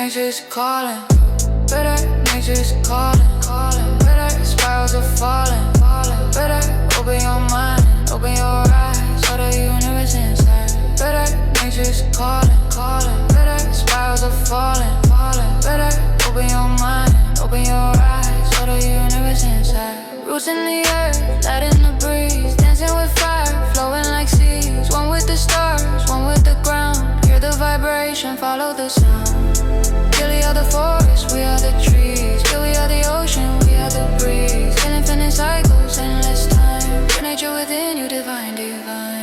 nature's calling. Better, nature's calling. Better, spirals are falling. Better, open your mind, open your eyes, all the universe inside. Better, nature's calling. Better, spirals are falling. Better, open your mind, open your eyes, all the universe inside. Roots in the earth, light in the breeze, dancing with fire, flowing like seas. One with the stars, one with the ground. Hear the vibration, follow the sound. Yeah, we are the forest, we are the trees. Yeah, we are the ocean, we are the breeze. In infinite cycles, endless time. Your nature within you, divine, divine.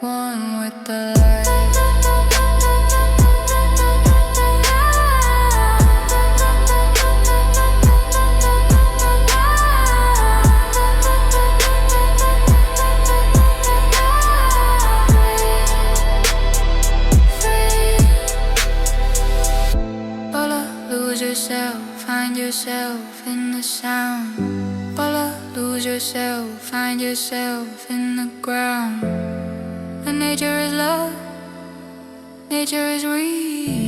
One with the light. Lose yourself, find yourself in the sound. Lose yourself, find yourself in the ground. And nature is love, nature is real.